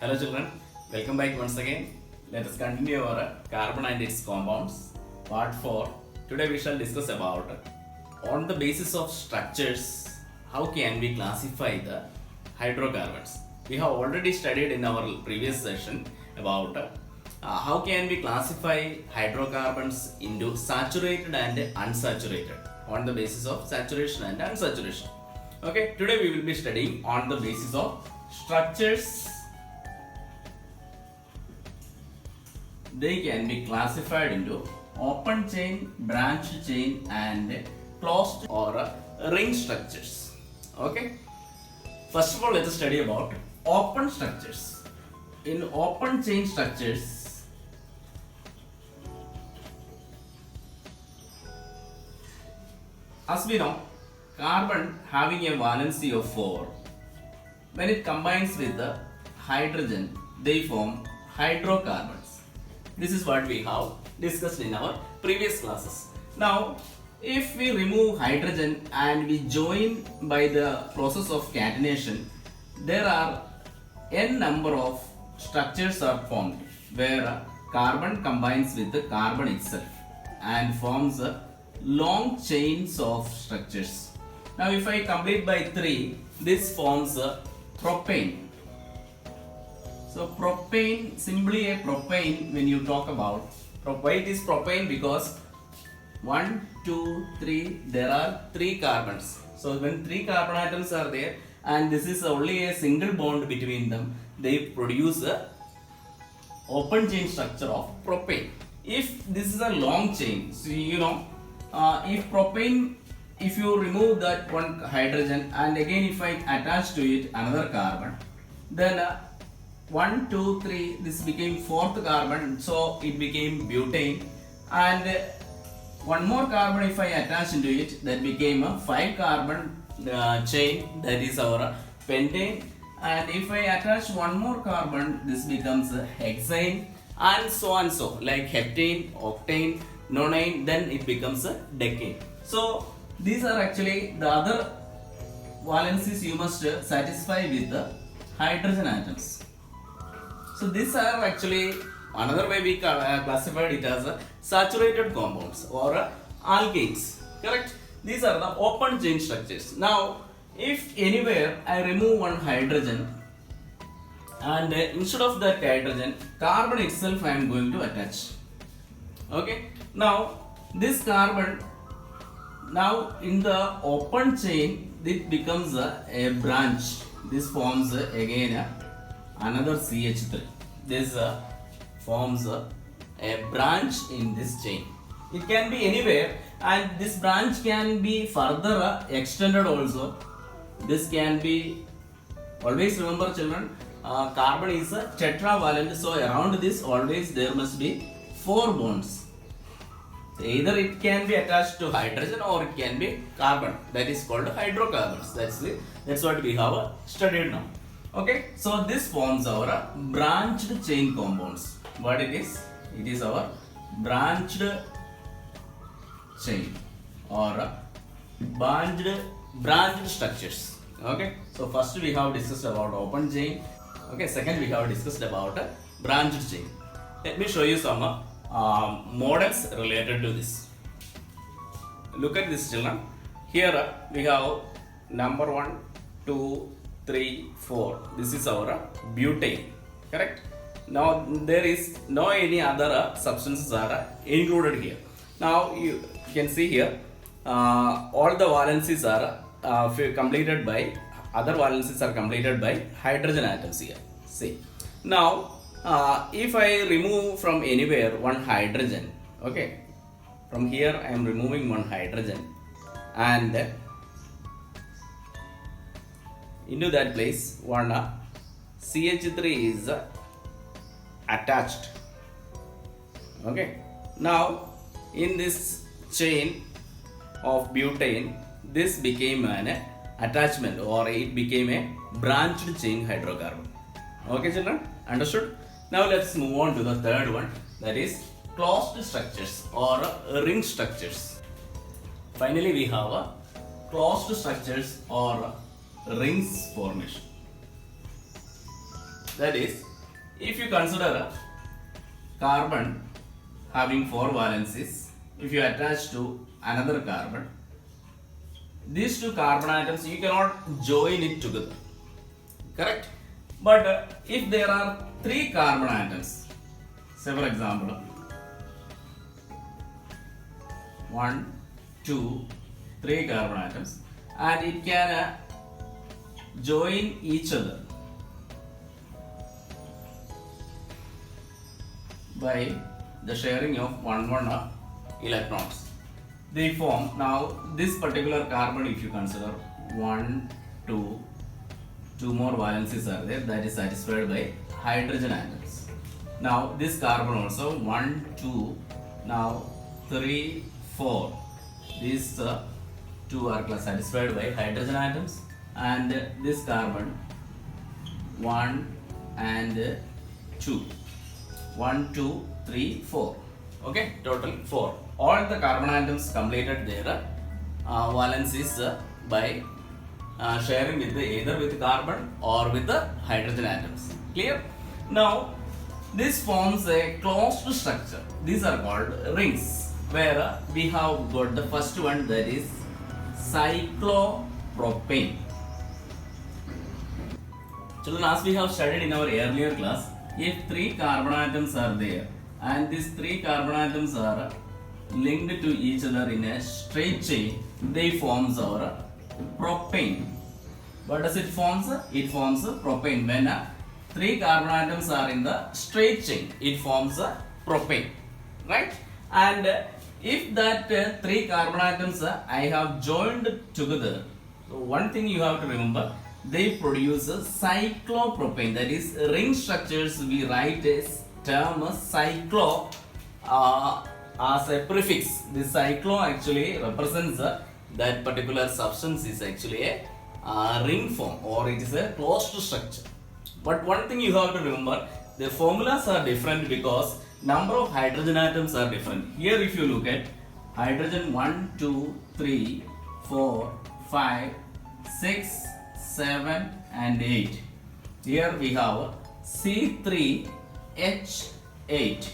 Hello children, welcome back once again. Let us continue our carbon and its compounds. Part 4. Today we shall discuss about on the basis of structures, how can we classify the hydrocarbons. We have already studied in our previous session about how can we classify hydrocarbons into saturated and unsaturated on the basis of saturation and unsaturation. Okay, today we will be studying on the basis of structures. They can be classified into open chain, branched chain and closed or ring structures. Okay. First of all, let us study about open structures. In open chain structures, as we know, carbon having a valency of 4, when it combines with the hydrogen, they form hydrocarbons. This is what we have discussed in our previous classes. Now, if we remove hydrogen and we join by the process of catenation, there are n number of structures are formed where carbon combines with the carbon itself and forms a long chains of structures. Now, if I complete by 3, this forms a propane. So propane, simply a propane, when you talk about why it is propane, because 1, 2, 3, there are 3 carbons. So when 3 carbon atoms are there and this is only a single bond between them, they produce a open chain structure of propane. If this is a long chain, so if propane, if you remove that one hydrogen and again if I attach to it another carbon, then 1, 2, 3, this became 4th carbon, so it became butane, and one more carbon if I attach into it, that became a 5 carbon chain, that is our pentane, and if I attach one more carbon, this becomes a hexane, and so, like heptane, octane, nonane, then it becomes a decane. So these are actually the other valencies you must satisfy with the hydrogen atoms. So these are actually another way we classified it as saturated compounds or alkanes. Correct? These are the open chain structures. Now, if anywhere I remove one hydrogen and instead of that hydrogen, carbon itself I am going to attach. Okay? Now, this carbon, now in the open chain, it becomes a branch. This forms again another CH3. This forms a branch in this chain. It can be anywhere and this branch can be further extended also. This can be, always remember children, carbon is a tetravalent, so around this always there must be 4 bonds. So either it can be attached to hydrogen or it can be carbon, that is called hydrocarbons. That's what we have studied now. Okay, so this forms our branched chain compounds. What it is? It is our branched chain or branched structures. Okay, so first we have discussed about open chain. Okay, second we have discussed about branched chain. Let me show you some models related to this. Look at this, children. Here we have number 1, 2, 3, 4. This is our butane. Correct? Now there is no any other substances are included here. Now you can see here all the valencies are completed by other valencies are completed by hydrogen atoms here. See. Now if I remove from anywhere one hydrogen, okay, from here I am removing one hydrogen and into that place one CH3 is attached. Okay, now in this chain of butane, this became an attachment or it became a branched chain hydrocarbon. Okay children, understood? Now let's move on to the third one, that is closed structures or ring structures. Finally we have closed structures or rings formation. That is, If you consider carbon having 4 valencies, if you attach to another carbon, these two carbon atoms you cannot join it together, correct? But if there are 3 carbon atoms, say for example 1, 2, 3 carbon atoms, and it can join each other by the sharing of one electrons. They form, now this particular carbon, if you consider 1, 2, 2 more valencies are there, that is satisfied by hydrogen atoms. Now this carbon also 1, 2, now 3, 4. These 2 are satisfied by hydrogen atoms, and this carbon 1 and 2. 1, 2, 3, 4. Okay, total 4. All the carbon atoms completed their valencies by sharing with either with carbon or with the hydrogen atoms. Clear? Now, this forms a closed structure. These are called rings, where we have got the first one, that is cyclopropane. Children, as we have studied in our earlier class, if 3 carbon atoms are there and these 3 carbon atoms are linked to each other in a straight chain, they forms our propane. What does it forms? It forms propane. When 3 carbon atoms are in the straight chain, it forms propane, right? And if that 3 carbon atoms I have joined together, so one thing you have to remember, they produce cyclopropane, that is ring structures we write as term cyclo as a prefix. This cyclo actually represents that particular substance is actually a ring form, or it is a closed structure. But one thing you have to remember, the formulas are different because number of hydrogen atoms are different. Here if you look at hydrogen 1, 2, 3, 4, 5, 6, 7 and 8. Here we have C3H8.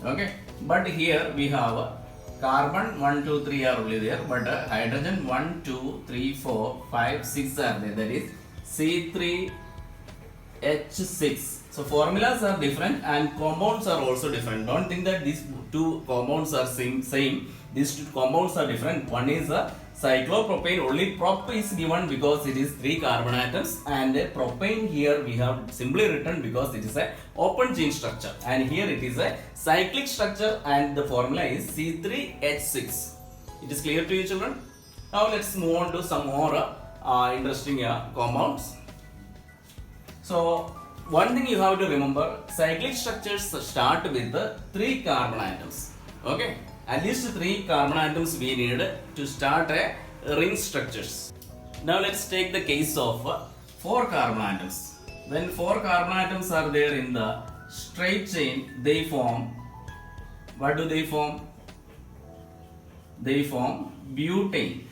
Okay, but here we have carbon 1, 2, 3 are only there, but hydrogen 1, 2, 3, 4, 5, 6 are there, that is C3H6. So formulas are different and compounds are also different. Don't think that these two compounds are same. These two compounds are different. One is a cyclopropane, only prop is given because it is 3 carbon atoms, and propane here we have simply written because it is a open chain structure, and here it is a cyclic structure and the formula is C3H6. It is clear to you, children? Now let's move on to some more interesting compounds. So one thing you have to remember, cyclic structures start with 3 carbon atoms. Okay, at least 3 carbon atoms we need to start a ring structures. Now let's take the case of 4 carbon atoms. When 4 carbon atoms are there in the straight chain, they form, what do they form? They form butane,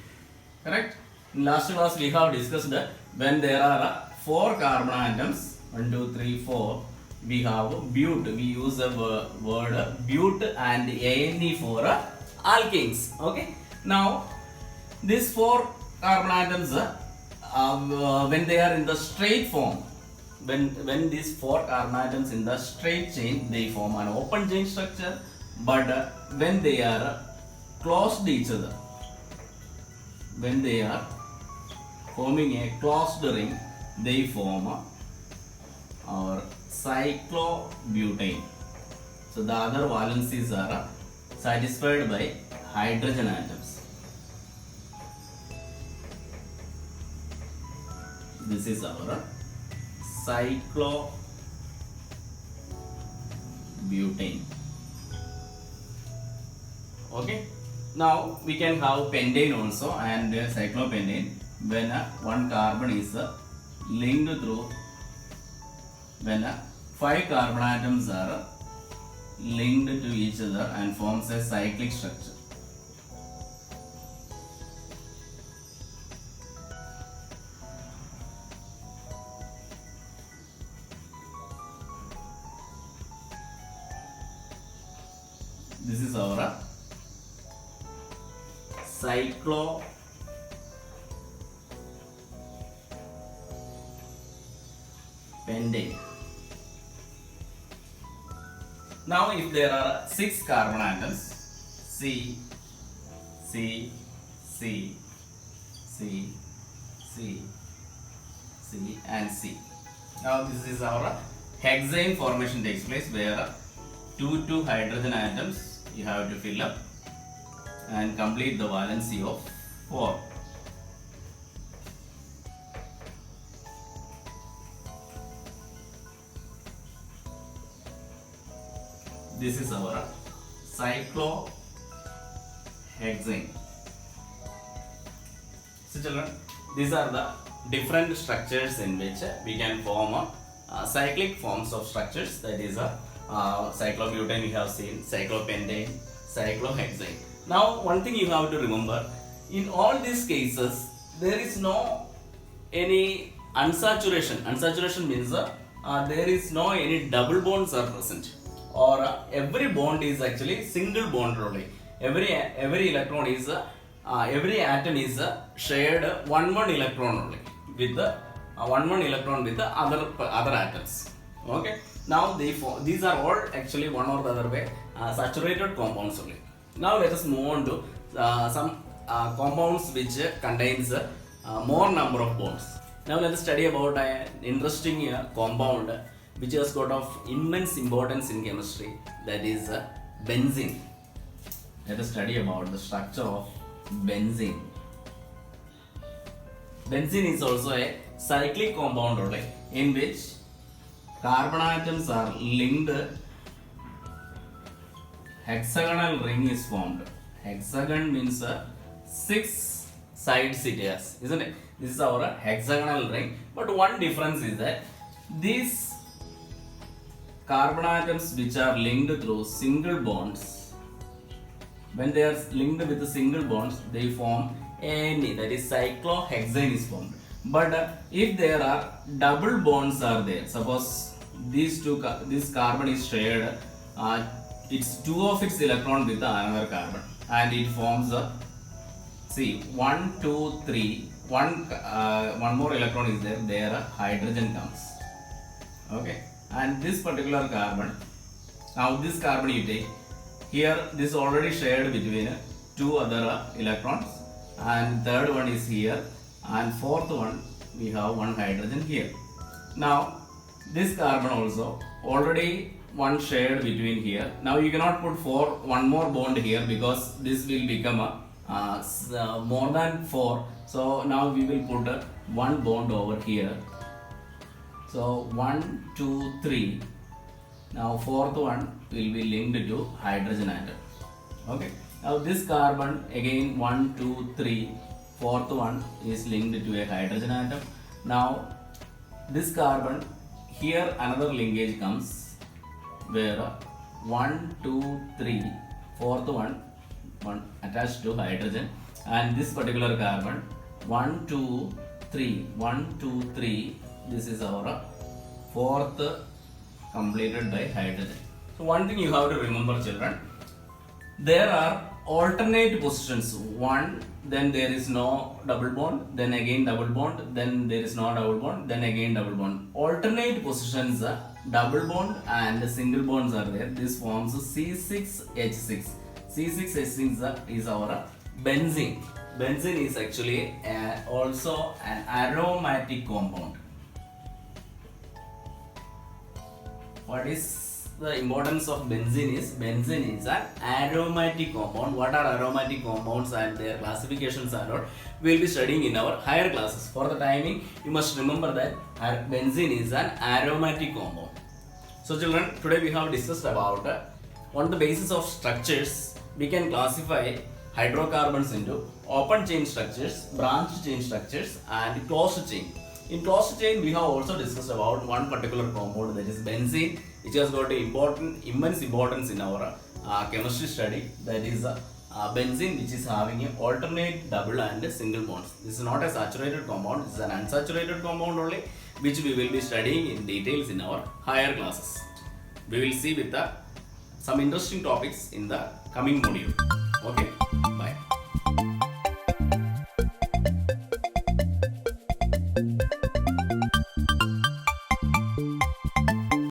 correct? In last class we have discussed that when there are 4 carbon atoms, 1, 2, 3, 4, we have but. We use the word but and ane for alkanes. Okay. Now these 4 carbon atoms, when they are in the straight form, when these 4 carbon atoms in the straight chain, they form an open chain structure. But when they are close to each other, when they are forming a closed ring, they form our cyclobutane. So the other valencies are satisfied by hydrogen atoms. This is our cyclobutane. Okay. Now we can have pentane also and cyclopentane when one carbon is linked through, when 5 carbon atoms are linked to each other and forms a cyclic structure. cyclopentane. Now if there are 6 carbon atoms, C, C, C, C, C, C and C. Now this is our hexane formation takes place, where 2 hydrogen atoms you have to fill up and complete the valency of 4. This is our cyclohexane. So children, these are the different structures in which we can form cyclic forms of structures. That is cyclobutane we have seen, cyclopentane, cyclohexane. Now one thing you have to remember, in all these cases there is no any unsaturation. Unsaturation means there is no any double bonds are present, or every bond is actually single bond only. Every electron is every atom is shared one electron only with the one electron with the other atoms. Okay. Now these are all actually one or the other way saturated compounds only. Now let us move on to some compounds which contains more number of bonds. Now let us study about an interesting compound which has got of immense importance in chemistry, that is benzene. Let us study about the structure of benzene. Benzene is also a cyclic compound only, in which carbon atoms are linked. Hexagonal ring is formed. Hexagon means 6 sides it has, isn't it? This is our hexagonal ring. But one difference is that these carbon atoms which are linked through single bonds, when they are linked with the single bonds, they form any, that is cyclohexane is formed. But if there are double bonds are there, suppose this carbon is shared, it's 2 of its electron with another carbon, and it forms a, see, 1, 2, 3, one more electron is there, there hydrogen comes. Okay, and this particular carbon, now this carbon you take, here this is already shared between 2 other electrons, and third one is here, and fourth one we have 1 hydrogen here. Now this carbon also already one shared between here. Now you cannot put one more bond here, because this will become more than 4. So now we will put one bond over here. So 1, 2, 3. Now fourth one will be linked to hydrogen atom. Okay. Now this carbon again 1, 2, 3. Fourth one is linked to a hydrogen atom. Now this carbon, here another linkage comes, where 1, 2, 3. Fourth one attached to hydrogen, and this particular carbon 1, 2, 3. 1, 2, 3. This is our fourth completed by hydrogen. So one thing you have to remember, children, there are alternate positions. One, then there is no double bond, then again double bond, then there is no double bond, then again double bond. Alternate positions, double bond and single bonds are there. This forms C6H6. C6H6 is our benzene. Benzene is actually also an aromatic compound. What is the importance of benzene is an aromatic compound. What are aromatic compounds and their classifications are what we will be studying in our higher classes. For the timing, you must remember that benzene is an aromatic compound. So children, today we have discussed about on the basis of structures, we can classify hydrocarbons into open chain structures, branched chain structures and closed chain. In closed chain, we have also discussed about one particular compound, that is benzene, which has got immense importance in our chemistry study. That is benzene, which is having an alternate double and single bonds. This is not a saturated compound, this is an unsaturated compound only, which we will be studying in details in our higher classes. We will see with some interesting topics in the coming module. Okay.